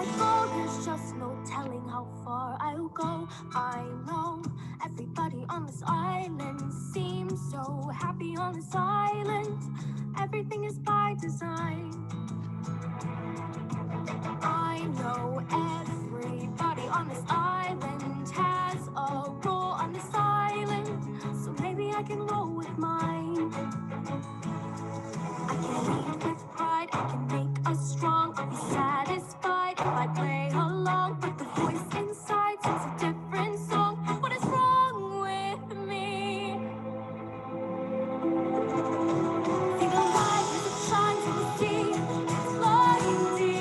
I go, there's just no telling how far I'll go. I know everybody on this island seems so happy on this island. Everything is by design. I know everybody on this island has a role on this island, so maybe I can roll with mine. I can lead with pride, I can make us strong. I'll be satisfied if I play along, but the voice inside sings a different song. What is wrong with me? Feel alive as it shines in the sea. It's blinding,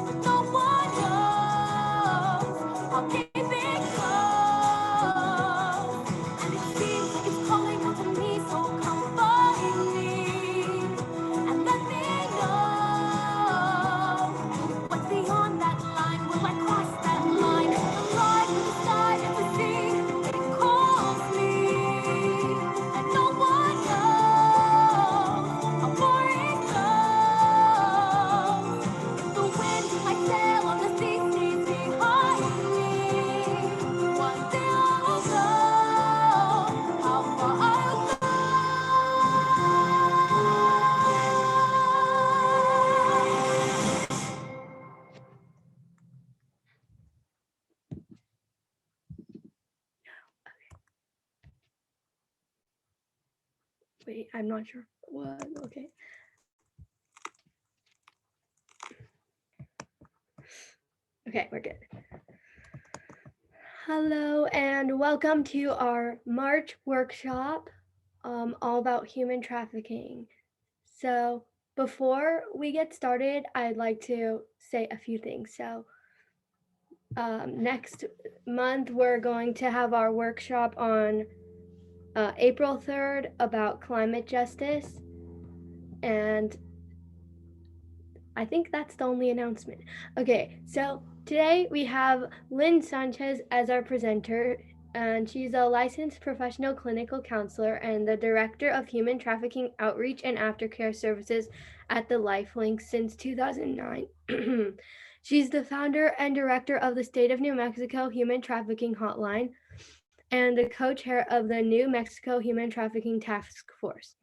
but no one knows how deep it goes. And it seems like it's calling out to me, so come find me and let me know what's beyond that line. Will I cross that line? Alive to the side of the sea, it calls me, and no one knows how far it goes. If the wind I sail on the sea stays behind me, one day I'll know how far I'll go. Wait, I'm not sure what. Okay. Okay, we're good. Hello and welcome to our March workshop, all about human trafficking. So before we get started, I'd like to say a few things. So next month, we're going to have our workshop on April 3rd about climate justice. And I think that's the only announcement. Okay, so today we have Lynn Sanchez as our presenter, and she's a licensed professional clinical counselor and the director of human trafficking outreach and aftercare services at the Lifelink since 2009. She's the founder and director of the State of New Mexico Human Trafficking Hotline and the co-chair of the New Mexico Human Trafficking Task Force.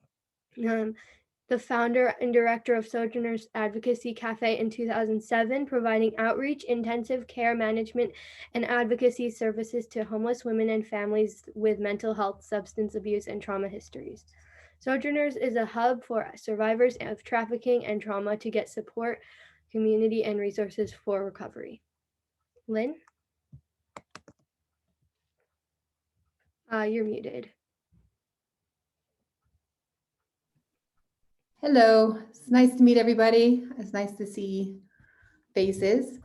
The founder and director of Sojourners Advocacy Cafe in 2007, providing outreach, intensive care management, and advocacy services to homeless women and families with mental health, substance abuse, and trauma histories. Sojourners is a hub for survivors of trafficking and trauma to get support, community, and resources for recovery. Lynn? You're muted. Hello, it's nice to meet everybody. It's nice to see faces.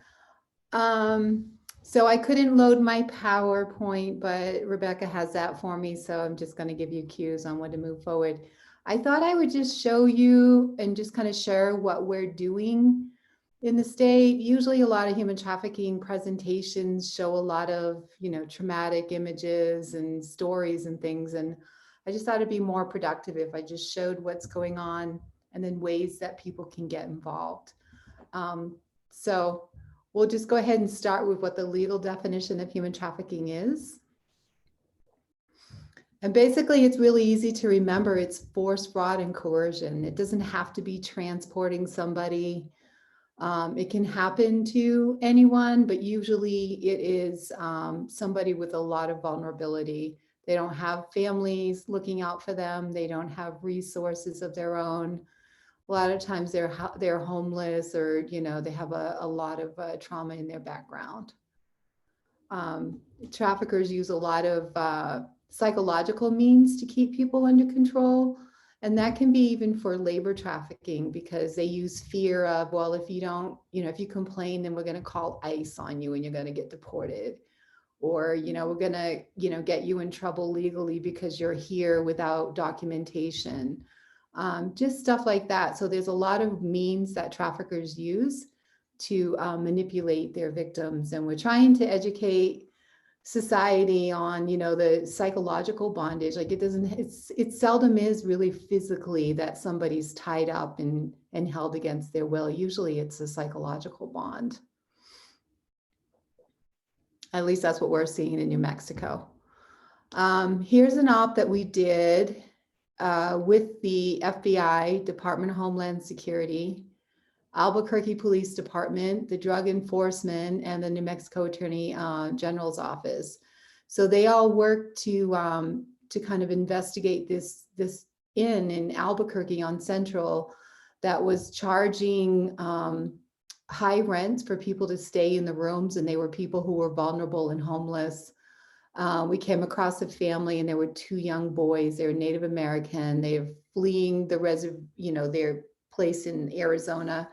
So I couldn't load my PowerPoint, but Rebecca has that for me. So I'm just going to give you cues on when to move forward. I thought I would just show you and just kind of share what we're doing in the state. Usually a lot of human trafficking presentations show a lot of, traumatic images and stories and things. And I just thought it'd be more productive if I just showed what's going on and then ways that people can get involved. So we'll just go ahead and start with what the legal definition of human trafficking is. And basically, it's really easy to remember. It's force, fraud, and coercion. It doesn't have to be transporting somebody. It can happen to anyone, but usually it is somebody with a lot of vulnerability. They don't have families looking out for them. They don't have resources of their own. A lot of times they're homeless, or they have a lot of trauma in their background. Traffickers use a lot of psychological means to keep people under control. And that can be even for labor trafficking, because they use fear of, well, if you don't, if you complain, then we're going to call ICE on you and you're going to get deported. Or, we're going to, get you in trouble legally because you're here without documentation. Just stuff like that. So there's a lot of means that traffickers use to manipulate their victims. And we're trying to educate society on, the psychological bondage. Like it seldom is really physically that somebody's tied up and held against their will. Usually it's a psychological bond. At least that's what we're seeing in New Mexico. Here's an op that we did with the FBI, Department of Homeland Security, Albuquerque Police Department, the Drug Enforcement, and the New Mexico Attorney General's Office. So they all worked to kind of investigate this inn in Albuquerque on Central that was charging high rents for people to stay in the rooms, and they were people who were vulnerable and homeless. We came across a family, and there were two young boys. They were Native American. They're fleeing their place in Arizona,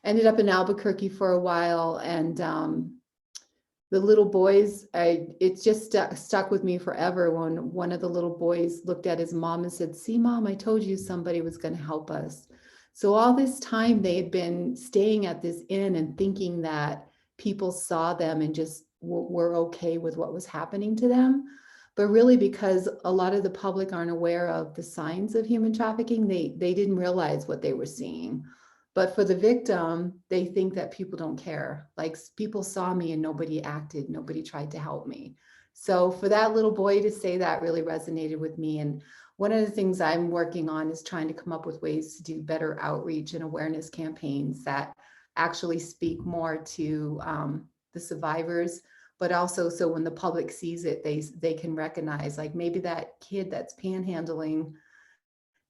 ended up in Albuquerque for a while. And the little boys, it just stuck with me forever when one of the little boys looked at his mom and said, "See, Mom, I told you somebody was going to help us." So all this time they had been staying at this inn and thinking that people saw them and just were okay with what was happening to them. But really, because a lot of the public aren't aware of the signs of human trafficking, they didn't realize what they were seeing. But for the victim, they think that people don't care. Like, people saw me and nobody acted, nobody tried to help me. So for that little boy to say that really resonated with me. And one of the things I'm working on is trying to come up with ways to do better outreach and awareness campaigns that actually speak more to the survivors, but also so when the public sees it, they can recognize, like, maybe that kid that's panhandling,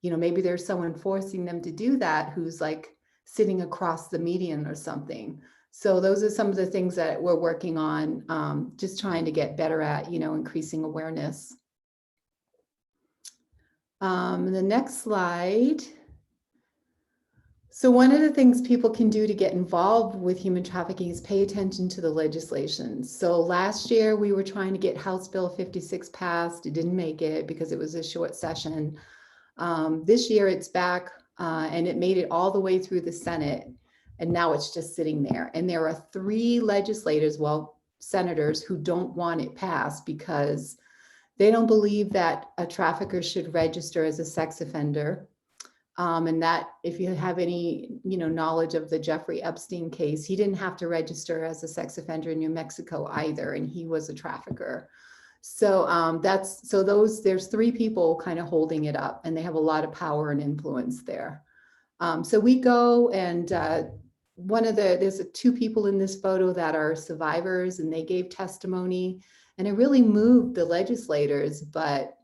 maybe there's someone forcing them to do that who's like sitting across the median or something. So those are some of the things that we're working on, just trying to get better at, increasing awareness. The next slide. So one of the things people can do to get involved with human trafficking is pay attention to the legislation. So last year we were trying to get House Bill 56 passed. It didn't make it because it was a short session. This year it's back and it made it all the way through the Senate, and now it's just sitting there. And there are 3 senators who don't want it passed because they don't believe that a trafficker should register as a sex offender. And that if you have any, knowledge of the Jeffrey Epstein case, he didn't have to register as a sex offender in New Mexico either, and he was a trafficker. So there's 3 people kind of holding it up, and they have a lot of power and influence there. So we go and there's 2 people in this photo that are survivors, and they gave testimony, and it really moved the legislators. But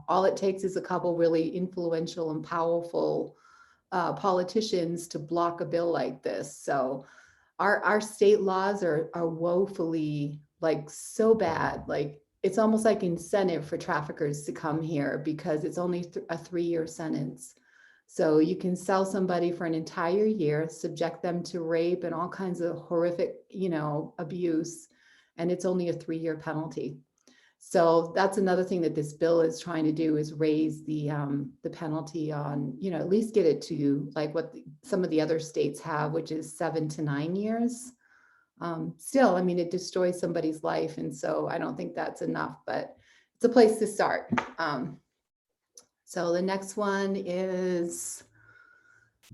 all it takes is a couple really influential and powerful politicians to block a bill like this. So our state laws are woefully, like, so bad. Like, it's almost like incentive for traffickers to come here because it's only a 3-year sentence. So you can sell somebody for an entire year, subject them to rape and all kinds of horrific, abuse, and it's only a 3-year penalty. So that's another thing that this bill is trying to do, is raise the penalty on, at least get it to like what some of the other states have, which is 7 to 9 years. Still, I mean, it destroys somebody's life. And so I don't think that's enough, but it's a place to start. So the next one is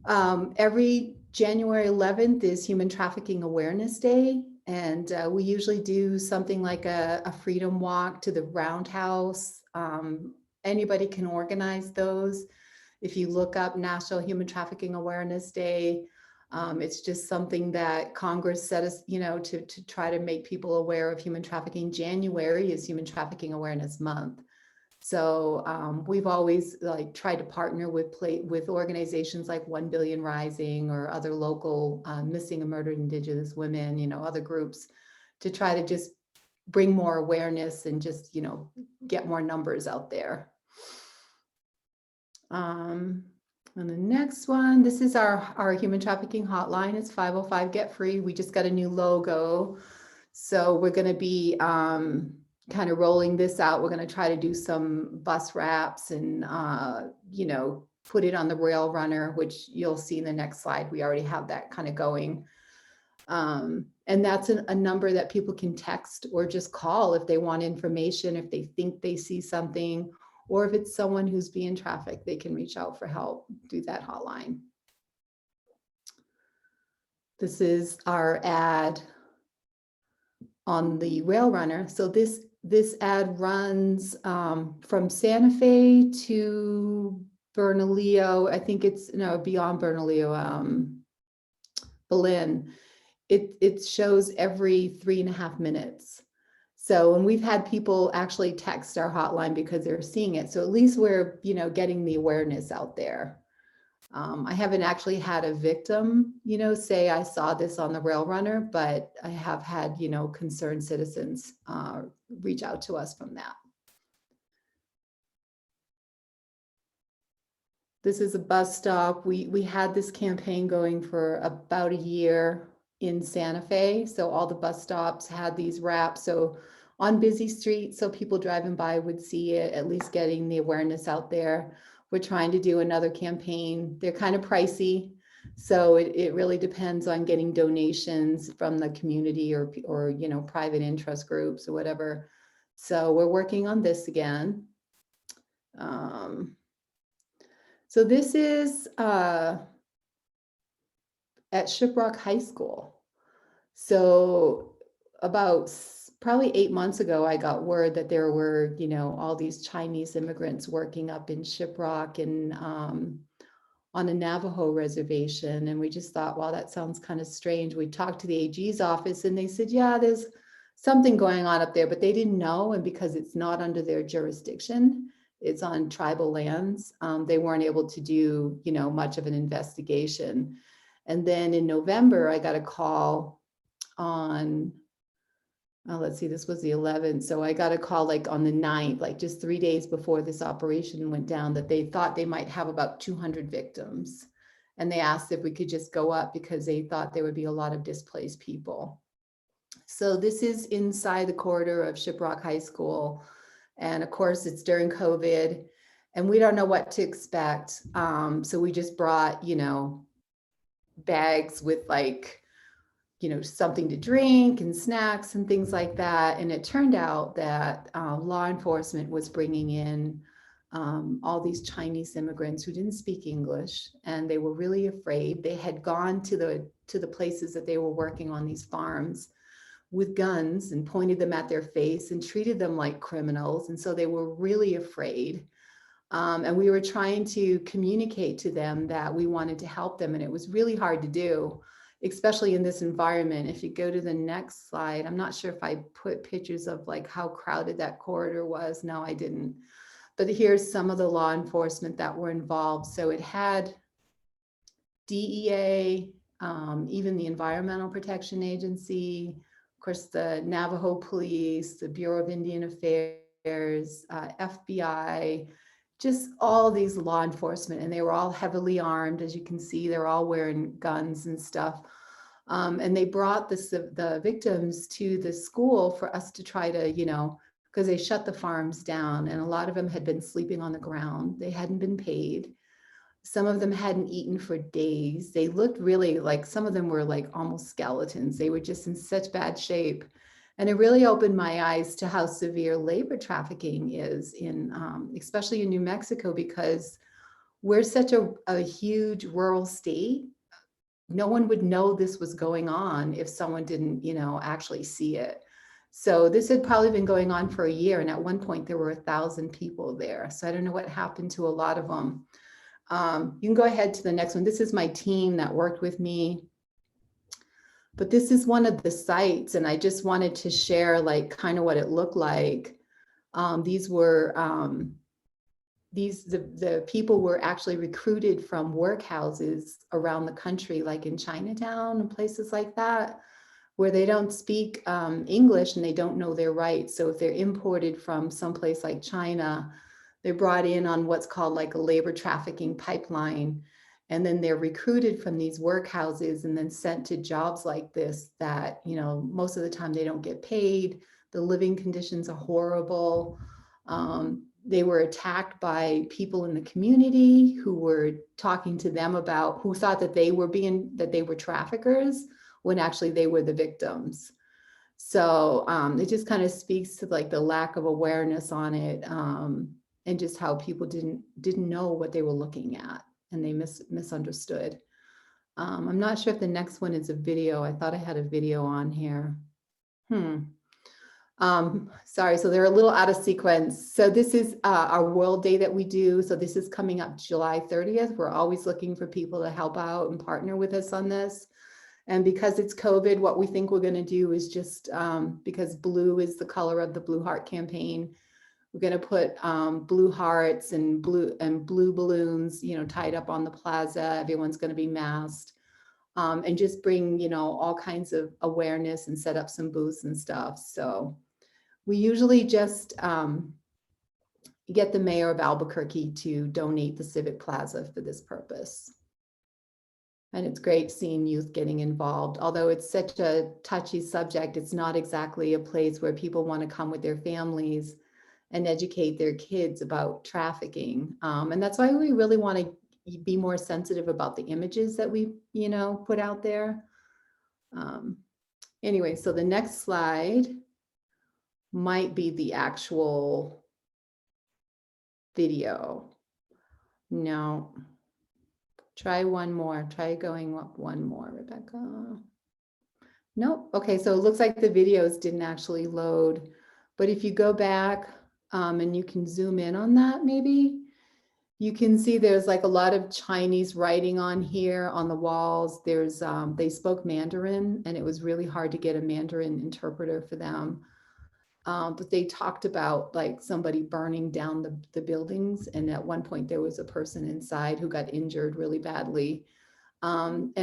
every January 11th is Human Trafficking Awareness Day. And we usually do something like a freedom walk to the Roundhouse. Anybody can organize those. If you look up National Human Trafficking Awareness Day, it's just something that Congress set us, to try to make people aware of human trafficking. January is Human Trafficking Awareness Month. So we've always tried to partner with organizations like 1 Billion Rising or other local missing and murdered Indigenous women, other groups, to try to just bring more awareness and just, get more numbers out there. And the next one, this is our human trafficking hotline. It's 505 Get Free. We just got a new logo. So we're going to be kind of rolling this out. We're going to try to do some bus wraps and, put it on the rail runner, which you'll see in the next slide. We already have that kind of going. And that's a number that people can text or just call if they want information, if they think they see something, or if it's someone who's being trafficked, they can reach out for help, do that hotline. This is our ad on the Rail Runner. So this ad runs from Santa Fe to Bernalillo. I think it's beyond Bernalillo, Berlin. It shows every 3.5 minutes. So, and we've had people actually text our hotline because they're seeing it. So at least we're, getting the awareness out there. I haven't actually had a victim, say I saw this on the Rail Runner, but I have had, concerned citizens reach out to us from that. This is a bus stop. We had this campaign going for about a year in Santa Fe. So all the bus stops had these wraps. So on busy streets, so people driving by would see it, at least getting the awareness out there. We're trying to do another campaign. They're kind of pricey. So it really depends on getting donations from the community or private interest groups or whatever. So we're working on this again. So this is at Shiprock High School. So about probably 8 months ago, I got word that there were, all these Chinese immigrants working up in Shiprock and on a Navajo reservation. And we just thought, wow, that sounds kind of strange. We talked to the AG's office and they said, yeah, there's something going on up there, but they didn't know. And because it's not under their jurisdiction, it's on tribal lands, they weren't able to do, much of an investigation. And then in November, I got a call on, let's see, this was the 11th. So I got a call like on the 9th, like just 3 days before this operation went down, that they thought they might have about 200 victims. And they asked if we could just go up because they thought there would be a lot of displaced people. So this is inside the corridor of Shiprock High School. And of course, it's during COVID and we don't know what to expect. So we just brought, bags with like, something to drink and snacks and things like that. And it turned out that law enforcement was bringing in all these Chinese immigrants who didn't speak English, and they were really afraid. They had gone to the places that they were working on, these farms, with guns and pointed them at their face and treated them like criminals. And so they were really afraid. And we were trying to communicate to them that we wanted to help them. And it was really hard to do, especially in this environment. If you go to the next slide, I'm not sure if I put pictures of like how crowded that corridor was. No, I didn't. But here's some of the law enforcement that were involved. So it had DEA, even the Environmental Protection Agency, of course, the Navajo Police, the Bureau of Indian Affairs, FBI, just all these law enforcement, and they were all heavily armed. As you can see, they're all wearing guns and stuff. And they brought the victims to the school for us to try to, because they shut the farms down and a lot of them had been sleeping on the ground. They hadn't been paid. Some of them hadn't eaten for days. They looked really like, some of them were like almost skeletons. They were just in such bad shape. And it really opened my eyes to how severe labor trafficking is in, especially in New Mexico, because we're such a huge rural state. No one would know this was going on if someone didn't, actually see it. So this had probably been going on for a year. And at one point there were 1,000 people there. So I don't know what happened to a lot of them. You can go ahead to the next one. This is my team that worked with me. But this is one of the sites, and I just wanted to share like kind of what it looked like. These were, the people were actually recruited from workhouses around the country, like in Chinatown and places like that, where they don't speak English and they don't know their rights. So if they're imported from someplace like China, they're brought in on what's called like a labor trafficking pipeline. And then they're recruited from these workhouses and then sent to jobs like this that, most of the time they don't get paid. The living conditions are horrible. They were attacked by people in the community who were talking to them about, who thought that they were traffickers, when actually they were the victims. So it just kind of speaks to like the lack of awareness on it, and just how people didn't know what they were looking at, and they misunderstood. I'm not sure if the next one is a video. I thought I had a video on here. Sorry, so they're a little out of sequence. So this is our World Day that we do. So this is coming up July 30th. We're always looking for people to help out and partner with us on this. And because it's COVID, what we think we're going to do is just, because blue is the color of the Blue Heart campaign, we're going to put blue hearts and blue balloons, you know, tied up on the plaza. Everyone's going to be masked, and just bring, you know, all kinds of awareness and set up some booths and stuff. So we usually just get the mayor of Albuquerque to donate the Civic Plaza for this purpose. And it's great seeing youth getting involved. Although it's such a touchy subject, it's not exactly a place where people want to come with their families and educate their kids about trafficking. And that's why we really want to be more sensitive about the images that we, you know, put out there. Anyway, so the next slide might be the actual video. No. Try one more. Try going up one more, Rebecca. Nope. Okay, so it looks like the videos didn't actually load. But if you go back and you can zoom in on that, maybe you can see there's like a lot of Chinese writing on here on the walls. There's they spoke Mandarin, and it was really hard to get a Mandarin interpreter for them. But they talked about like somebody burning down the buildings. And at one point there was a person inside who got injured really badly. And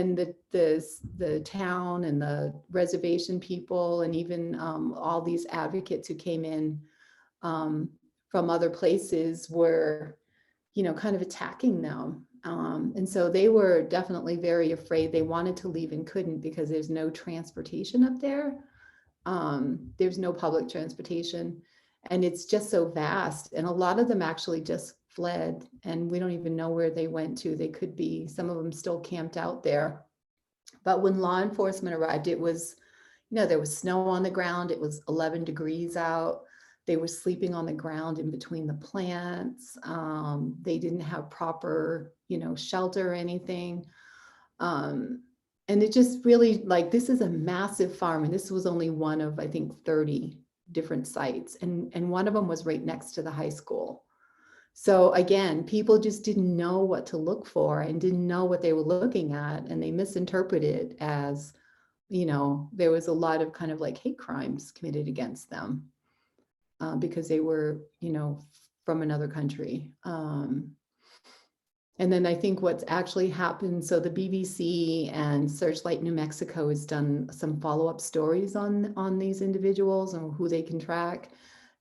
the town and the reservation people, and even all these advocates who came in from other places were, you know, kind of attacking them. And so they were definitely very afraid. They wanted to leave and couldn't because there's no transportation up there. There's no public transportation, and it's just so vast. And a lot of them actually just fled, and we don't even know where they went to. They could be, some of them still camped out there. But when law enforcement arrived, it was, you know, there was snow on the ground. It was 11 degrees out. They were sleeping on the ground in between the plants. They didn't have proper, you know, shelter or anything. And it just really, like, this is a massive farm, and this was only one of, I think, 30 different sites. And one of them was right next to the high school. So again, people just didn't know what to look for and didn't know what they were looking at. And they misinterpreted as, you know, there was a lot of kind of like hate crimes committed against them because they were, you know, from another country. And then I think what's actually happened, so the BBC and Searchlight New Mexico has done some follow-up stories on these individuals and who they can track.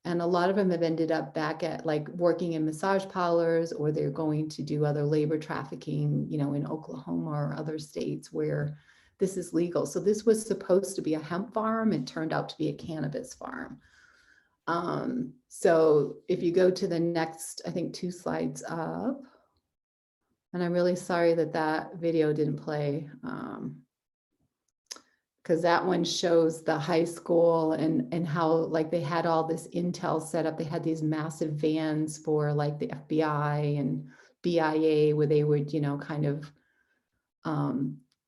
And a lot of them have ended up back at like working in massage parlors, or they're going to do other labor trafficking, you know, in Oklahoma or other states where this is legal. So this was supposed to be a hemp farm. It turned out to be a cannabis farm. So if you go to the next, I think 2 slides up. And I'm really sorry that that video didn't play, because that one shows the high school and how like they had all this intel set up. They had these massive vans for like the FBI and BIA where they would, you know, kind of,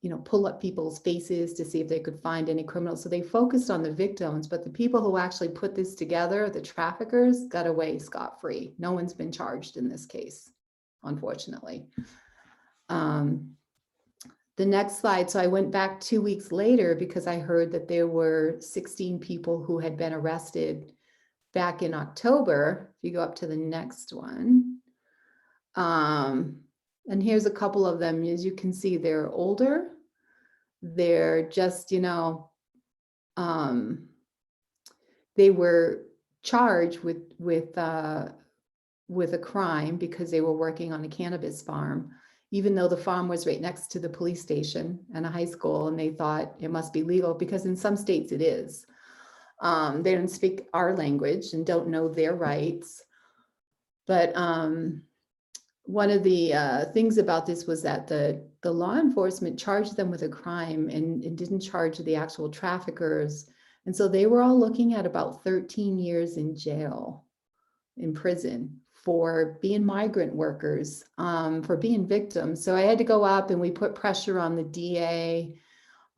you know, pull up people's faces to see if they could find any criminals. So they focused on the victims, but the people who actually put this together, the traffickers, got away scot-free. No one's been charged in this case, unfortunately. The next slide. So I went back 2 weeks later because I heard that there were 16 people who had been arrested back in October. If you go up to the next one. And here's a couple of them. As you can see, they're older. They're just, you know, they were charged with a crime because they were working on a cannabis farm, even though the farm was right next to the police station and a high school, and they thought it must be legal because in some states it is. They don't speak our language and don't know their rights. But one of the things about this was that the the law enforcement charged them with a crime and didn't charge the actual traffickers. And so they were all looking at about 13 years in jail, in prison, for being migrant workers, for being victims. So I had to go up and we put pressure on the DA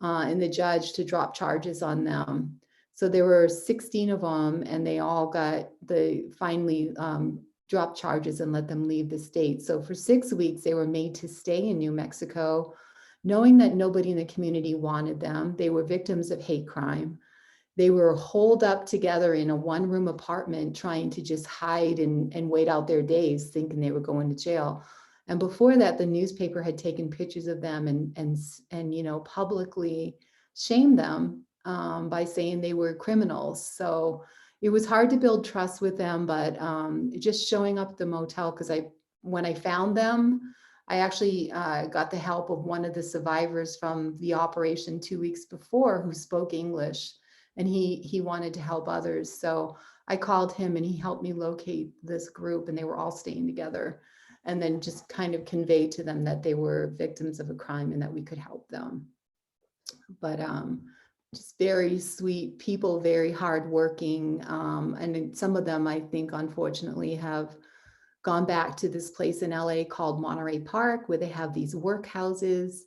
and the judge to drop charges on them. So there were 16 of them, and they all finally dropped charges and let them leave the state. So for 6 weeks, they were made to stay in New Mexico, knowing that nobody in the community wanted them. They were victims of hate crime. They were holed up together in a one-room apartment, trying to just hide and wait out their days, thinking they were going to jail. And before that, the newspaper had taken pictures of them and publicly shamed them by saying they were criminals. So it was hard to build trust with them, but just showing up at the motel, because when I found them, I actually got the help of one of the survivors from the operation 2 weeks before, who spoke English, and he wanted to help others. So I called him and he helped me locate this group, and they were all staying together, and then just kind of convey to them that they were victims of a crime and that we could help them. But just very sweet people, very hardworking. And some of them, I think, unfortunately, have gone back to this place in LA called Monterey Park, where they have these workhouses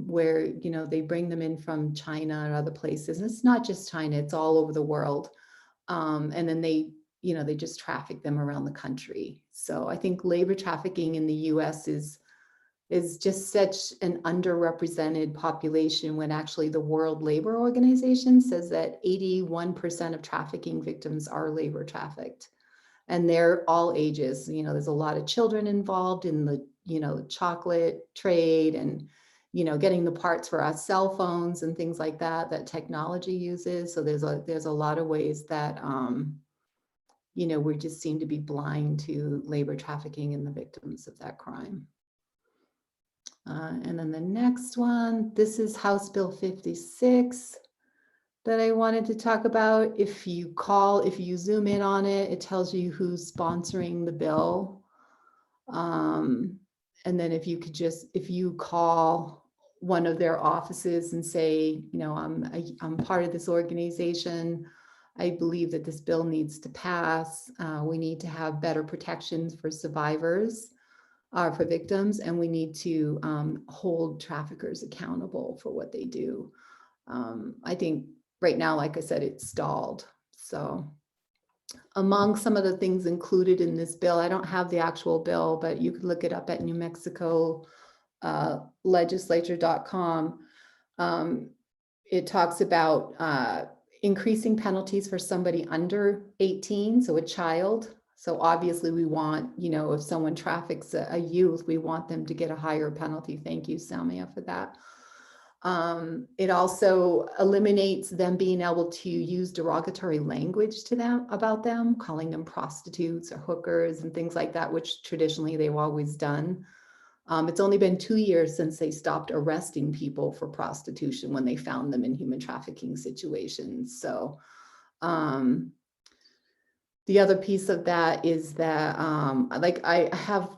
where, they bring them in from China and other places. And it's not just China, it's all over the world. And then they just traffic them around the country. So I think labor trafficking in the US is just such an underrepresented population, when actually the World Labor Organization says that 81% of trafficking victims are labor trafficked. And they're all ages. There's a lot of children involved in the, chocolate trade, and, getting the parts for our cell phones and things like that technology uses. So there's a lot of ways that, we just seem to be blind to labor trafficking and the victims of that crime. And then the next one, this is House Bill 56 that I wanted to talk about. If you zoom in on it, it tells you who's sponsoring the bill. And then if you call one of their offices and say, I'm part of this organization, I believe that this bill needs to pass. We need to have better protections for survivors, for victims, and we need to hold traffickers accountable for what they do. I think right now, like I said, it's stalled. So among some of the things included in this bill, I don't have the actual bill, but you can look it up at New Mexico legislature.com. It talks about increasing penalties for somebody under 18, so a child. So obviously we want, if someone traffics a youth, we want them to get a higher penalty. Thank you, Samia, for that. It also eliminates them being able to use derogatory language to them about them, calling them prostitutes or hookers and things like that, which traditionally they've always done. It's only been 2 years since they stopped arresting people for prostitution when they found them in human trafficking situations. So the other piece of that is that I have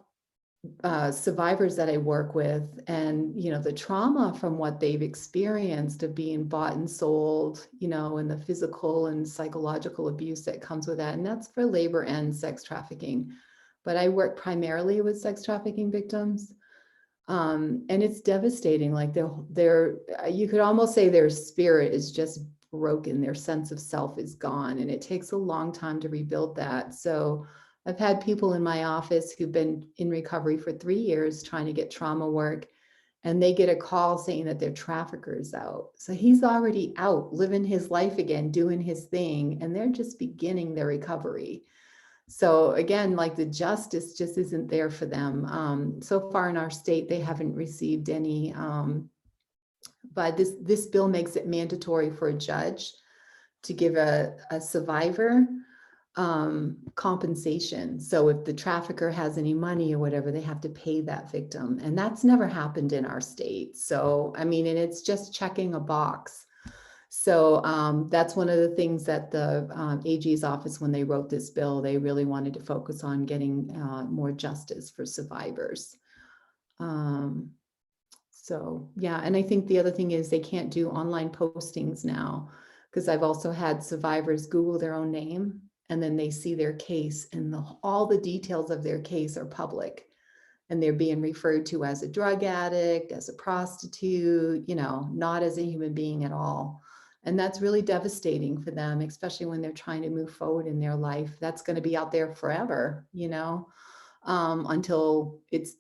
survivors that I work with, and the trauma from what they've experienced of being bought and sold, and the physical and psychological abuse that comes with that. And that's for labor and sex trafficking. But I work primarily with sex trafficking victims. And it's devastating. Like you could almost say their spirit is just broken. Their sense of self is gone, and it takes a long time to rebuild that. So I've had people in my office who've been in recovery for 3 years trying to get trauma work, and they get a call saying that their trafficker's out. So he's already out, living his life again, doing his thing, and they're just beginning their recovery. So again, like the justice just isn't there for them. So far in our state, they haven't received any, but this bill makes it mandatory for a judge to give a survivor compensation. So if the trafficker has any money or whatever, they have to pay that victim. And that's never happened in our state. So, and it's just checking a box. So that's one of the things that the AG's office, when they wrote this bill, they really wanted to focus on getting more justice for survivors. So yeah, and I think the other thing is they can't do online postings now, because I've also had survivors Google their own name and then they see their case and all the details of their case are public. And they're being referred to as a drug addict, as a prostitute, not as a human being at all. And that's really devastating for them, especially when they're trying to move forward in their life. That's going to be out there forever, until it's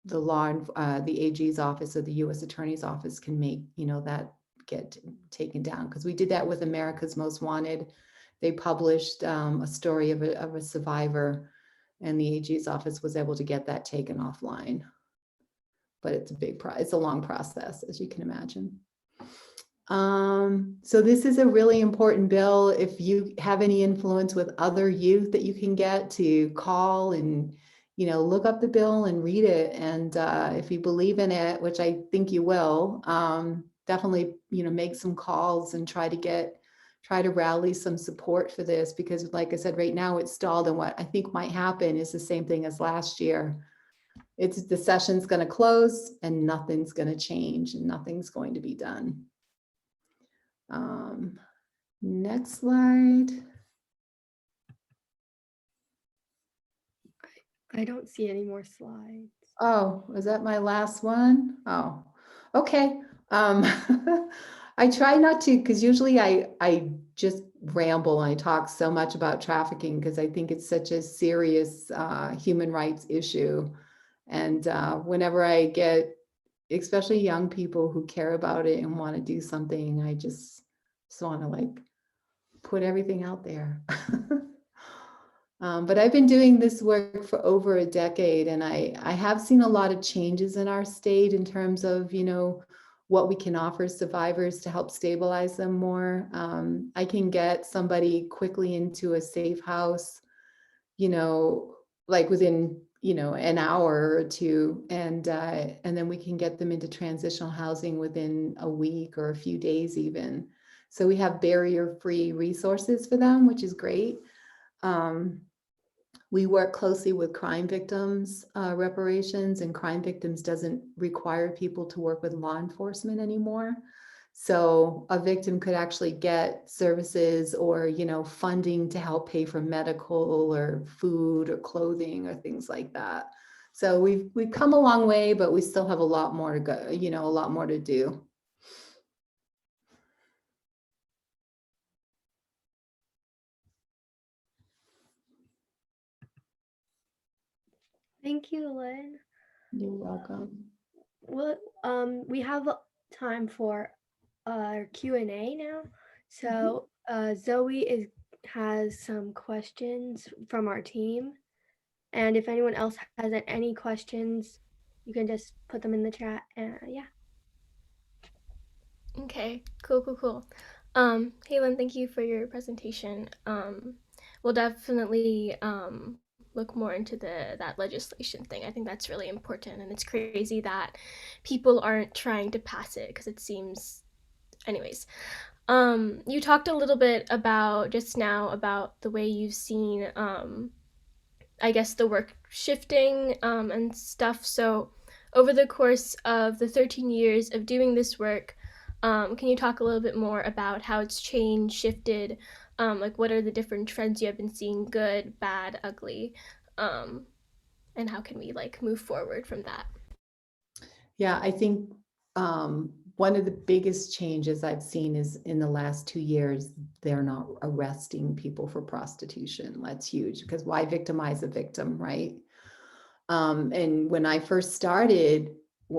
the law, the AG's office or the U.S. Attorney's office can make, that get taken down. Because we did that with America's Most Wanted. They published a story of a survivor, and the AG's office was able to get that taken offline. But it's it's a long process, as you can imagine. So this is a really important bill. If you have any influence with other youth that you can get to call and, look up the bill and read it. And if you believe in it, which I think you will, definitely, make some calls and try to rally some support for this, because like I said, right now it's stalled. And what I think might happen is the same thing as last year. The session's going to close and nothing's going to change and nothing's going to be done. Next slide. I don't see any more slides. Oh, was that my last one? Oh, okay. I try not to, because usually I just ramble and I talk so much about trafficking because I think it's such a serious human rights issue. And whenever I get, especially young people who care about it and want to do something, I just want to put everything out there. But I've been doing this work for over a decade, and I have seen a lot of changes in our state in terms of, what we can offer survivors to help stabilize them more. I can get somebody quickly into a safe house, within, an hour or two, and then we can get them into transitional housing within a week or a few days even. So we have barrier-free resources for them, which is great. We work closely with crime victims reparations, and crime victims doesn't require people to work with law enforcement anymore. So a victim could actually get services or, funding to help pay for medical or food or clothing or things like that. So we've come a long way, but we still have a lot more to go, a lot more to do. Thank you, Lynn. You're welcome. Well, we have time for Q&A now. So Zoe has some questions from our team. And if anyone else has any questions, you can just put them in the chat. Yeah. Okay, cool. Hey Lynn, thank you for your presentation. We'll definitely look more into that legislation thing. I think that's really important, and it's crazy that people aren't trying to pass it because it seems, anyways. You talked a little bit about just now about the way you've seen, I guess, the work shifting and stuff. So over the course of the 13 years of doing this work, can you talk a little bit more about how it's changed, shifted, what are the different trends you have been seeing, good, bad, ugly, and how can we move forward from that? Yeah, I think one of the biggest changes I've seen is in the last 2 years, they're not arresting people for prostitution. That's huge, because why victimize a victim, right? And when I first started,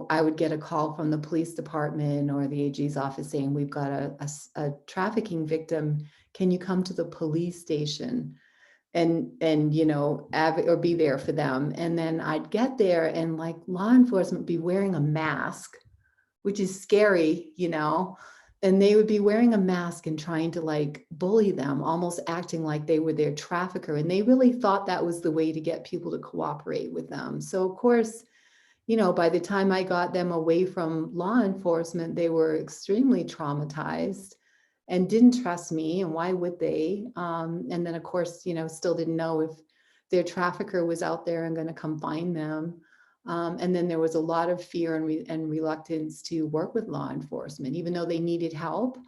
I would get a call from the police department or the AG's office saying, we've got a trafficking victim. Can you come to the police station and or be there for them? And then I'd get there and law enforcement would be wearing a mask, which is scary, and they would be wearing a mask and trying to bully them, almost acting like they were their trafficker. And they really thought that was the way to get people to cooperate with them. So of course, by the time I got them away from law enforcement, they were extremely traumatized and didn't trust me. And why would they? And then of course, still didn't know if their trafficker was out there and going to come find them. And then there was a lot of fear and reluctance to work with law enforcement, even though they needed help.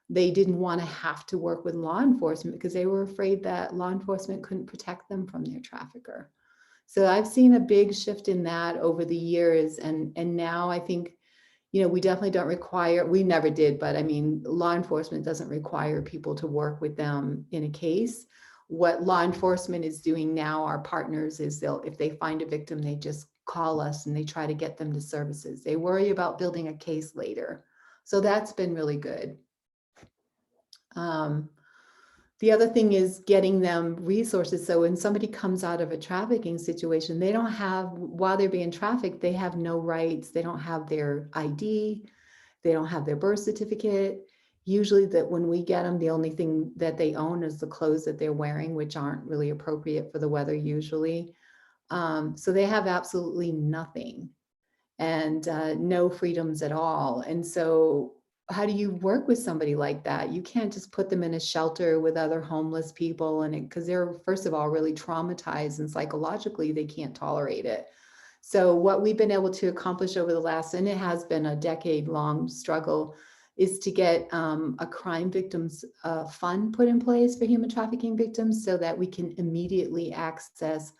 They didn't want to have to work with law enforcement because they were afraid that law enforcement couldn't protect them from their trafficker. So I've seen a big shift in that over the years. And now I think, we definitely don't require, we never did, but I mean, law enforcement doesn't require people to work with them in a case. What law enforcement is doing now, our partners, is if they find a victim, they just call us and they try to get them to services. They worry about building a case later. So that's been really good. The other thing is getting them resources. So when somebody comes out of a trafficking situation, they don't have, while they're being trafficked, they have no rights. They don't have their ID. They don't have their birth certificate. Usually that when we get them, the only thing that they own is the clothes that they're wearing, which aren't really appropriate for the weather usually. So they have absolutely nothing and no freedoms at all. And so how do you work with somebody like that? You can't just put them in a shelter with other homeless people, and because they're, first of all, really traumatized, and psychologically they can't tolerate it. So what we've been able to accomplish over the last, and it has been a decade-long struggle, is to get a crime victims fund put in place for human trafficking victims so that we can immediately access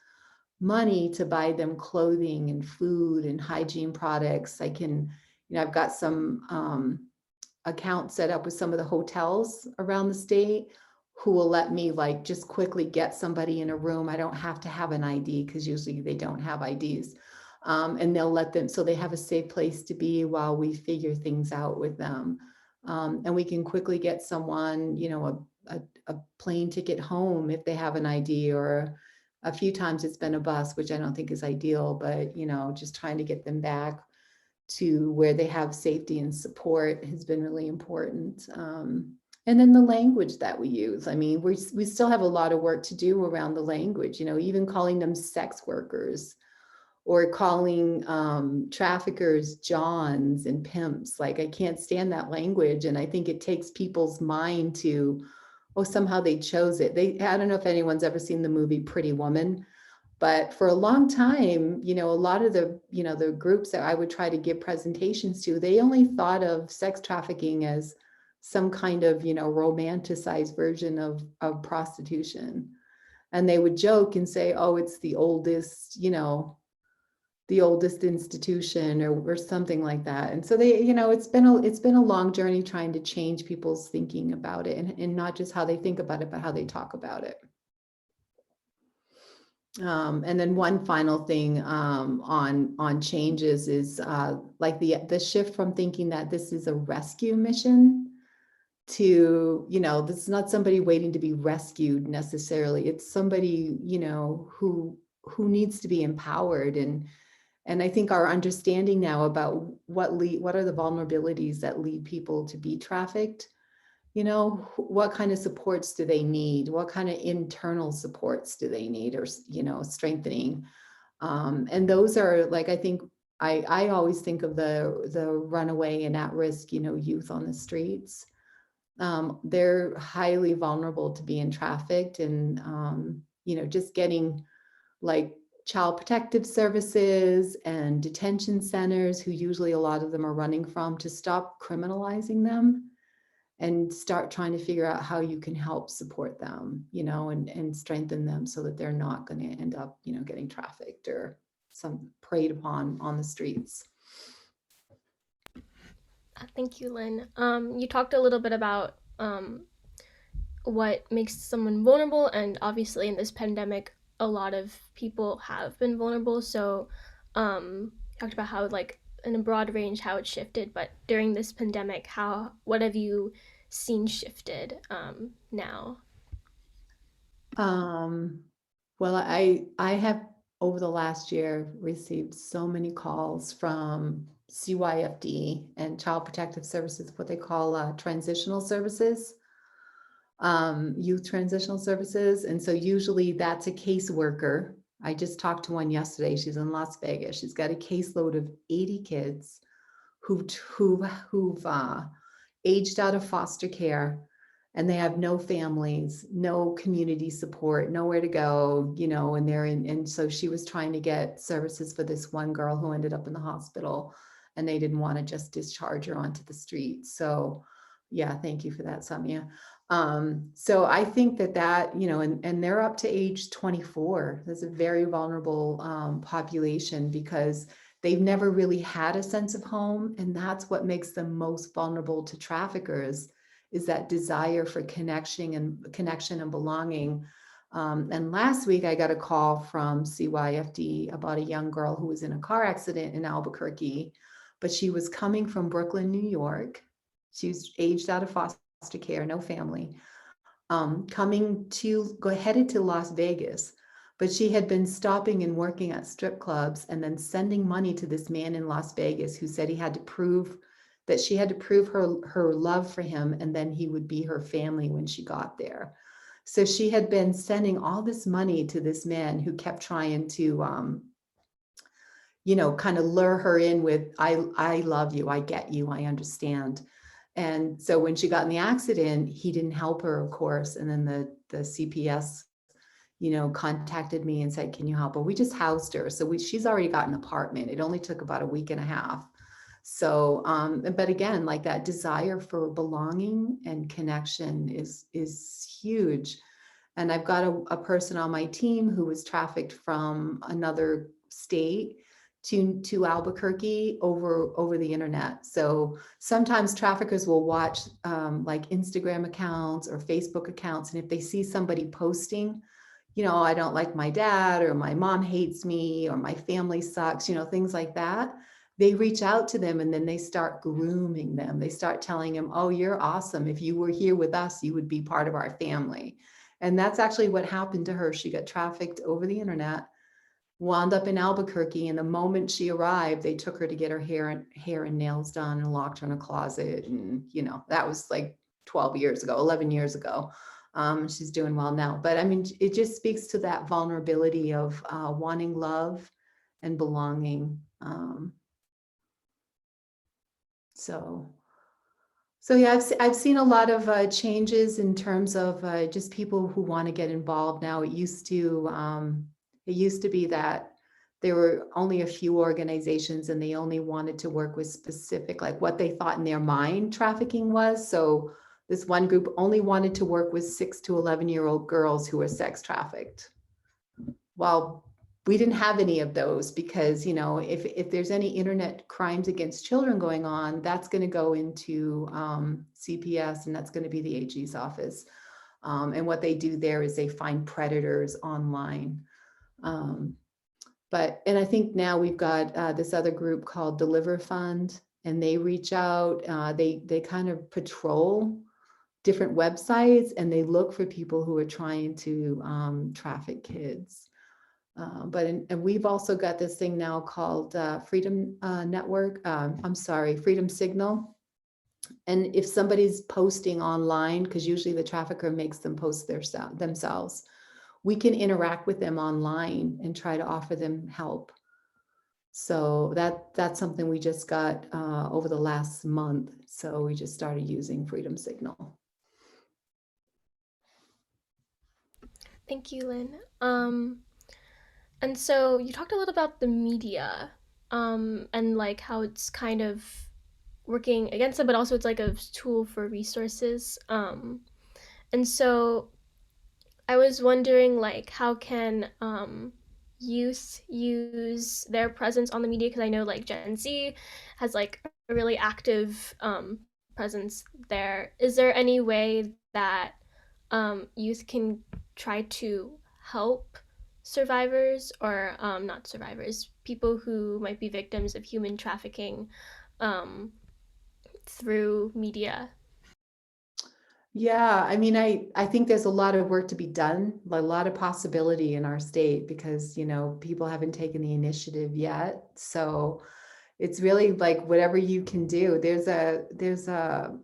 money to buy them clothing and food and hygiene products. I've got some accounts set up with some of the hotels around the state who will let me just quickly get somebody in a room. I don't have to have an ID because usually they don't have IDs. And they'll let them, so they have a safe place to be while we figure things out with them. And we can quickly get someone, a plane ticket home if they have an ID, or a few times it's been a bus, which I don't think is ideal, but, just trying to get them back to where they have safety and support has been really important. And then the language that we use. I mean, we still have a lot of work to do around the language, even calling them sex workers or calling traffickers Johns and pimps. I can't stand that language. And I think it takes people's mind to, somehow they chose it. I don't know if anyone's ever seen the movie Pretty Woman, but for a long time, a lot of the groups that I would try to give presentations to, they only thought of sex trafficking as some kind of, romanticized version of prostitution. And they would joke and say, oh, it's the oldest institution or something like that. And so it's been a long journey trying to change people's thinking about it, and not just how they think about it, but how they talk about it. And then one final thing on changes is the shift from thinking that this is a rescue mission to, this is not somebody waiting to be rescued necessarily. It's somebody, who needs to be empowered. And I think our understanding now about what are the vulnerabilities that lead people to be trafficked, what kind of supports do they need? What kind of internal supports do they need, or, strengthening? And those are I think I always think of the runaway and at-risk, youth on the streets. They're highly vulnerable to being trafficked, and, just getting child protective services and detention centers, who usually a lot of them are running from, to stop criminalizing them and start trying to figure out how you can help support them, and strengthen them so that they're not going to end up, getting trafficked or preyed upon on the streets. Thank you, Lynn. You talked a little bit about what makes someone vulnerable, and obviously in this pandemic, a lot of people have been vulnerable. So talked about how in a broad range how it shifted, but during this pandemic, what have you seen shifted now? Well, I have over the last year received so many calls from CYFD and Child Protective Services, what they call transitional services, youth transitional services. And so usually that's a caseworker. I just talked to one yesterday. She's in Las Vegas. She's got a caseload of 80 kids who've aged out of foster care. and they have no families, no community support, nowhere to go, and they're in, and so she was trying to get services for this one girl who ended up in the hospital, and they didn't want to just discharge her onto the street. So yeah, thank you for that, Samia. So I think that, and they're up to age 24. There's a very vulnerable population because they've never really had a sense of home. And that's what makes them most vulnerable to traffickers, is that desire for connection and belonging. And last week I got a call from CYFD about a young girl who was in a car accident in Albuquerque, but she was coming from Brooklyn, New York. She was aged out of foster care, no family, headed to Las Vegas. But she had been stopping and working at strip clubs and then sending money to this man in Las Vegas who said she had to prove her love for him, and then he would be her family when she got there. So she had been sending all this money to this man who kept trying to, kind of lure her in with, I love you, I get you, I understand. And so when she got in the accident, he didn't help her, of course. And then the CPS, contacted me and said, can you help her? We just housed her. So she's already got an apartment. It only took about a week and a half. So, but again, like that desire for belonging and connection is huge. And I've got a person on my team who was trafficked from another state to Albuquerque over the internet. So sometimes traffickers will watch like Instagram accounts or Facebook accounts. And if they see somebody posting, I don't like my dad, or my mom hates me, or my family sucks, things like that, they reach out to them and then they start grooming them. They start telling them, oh, you're awesome. If you were here with us, you would be part of our family. And that's actually what happened to her. She got trafficked over the internet, wound up in Albuquerque. And the moment she arrived, they took her to get her hair and nails done and locked her in a closet. And, that was like 12 years ago, 11 years ago. She's doing well now. But I mean, it just speaks to that vulnerability of wanting love and belonging. So yeah, I've seen a lot of changes in terms of just people who want to get involved now. It used to be that there were only a few organizations and they only wanted to work with specific, like what they thought in their mind trafficking was. So this one group only wanted to work with 6 to 11-year-old girls who were sex trafficked. Well, we didn't have any of those because, if there's any internet crimes against children going on, that's going to go into CPS, and that's going to be the AG's office. And what they do there is they find predators online. And I think now we've got this other group called Deliver Fund, and they reach out, they kind of patrol different websites, and they look for people who are trying to traffic kids. And we've also got this thing now called Freedom Freedom Signal. And if somebody's posting online, because usually the trafficker makes them post themselves, we can interact with them online and try to offer them help. So that's something we just got over the last month. So we just started using Freedom Signal. Thank you, Lynn. And so you talked a lot about the media, and like how it's kind of working against it, but also it's like a tool for resources. And so I was wondering, like, how can youth use their presence on the media? Because I know like Gen Z has like a really active presence there. Is there any way that youth can try to help survivors, or not survivors, people who might be victims of human trafficking through media? Yeah, I mean, I think there's a lot of work to be done, a lot of possibility in our state because, people haven't taken the initiative yet. So it's really like whatever you can do. There's a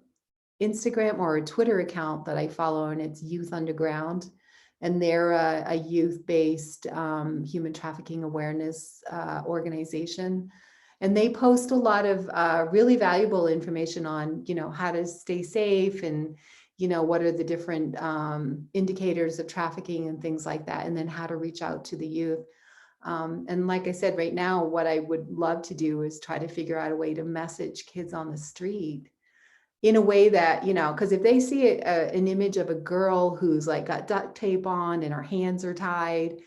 Instagram or a Twitter account that I follow, and it's Youth Underground. And they're a youth-based human trafficking awareness organization. And they post a lot of really valuable information on, how to stay safe and, what are the different indicators of trafficking and things like that, and then how to reach out to the youth. And like I said, right now, what I would love to do is try to figure out a way to message kids on the street in a way that, because if they see an image of a girl who's like got duct tape on and her hands are tied,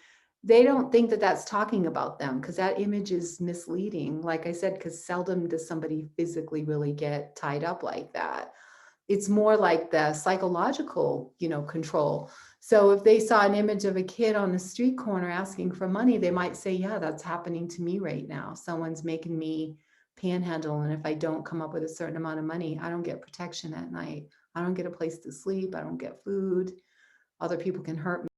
they don't think that that's talking about them, because that image is misleading. Like I said, because seldom does somebody physically really get tied up like that. It's more like the psychological, control. So if they saw an image of a kid on the street corner asking for money, they might say, yeah, that's happening to me right now. Someone's making me panhandle. And if I don't come up with a certain amount of money, I don't get protection at night. I don't get a place to sleep. I don't get food. Other people can hurt me.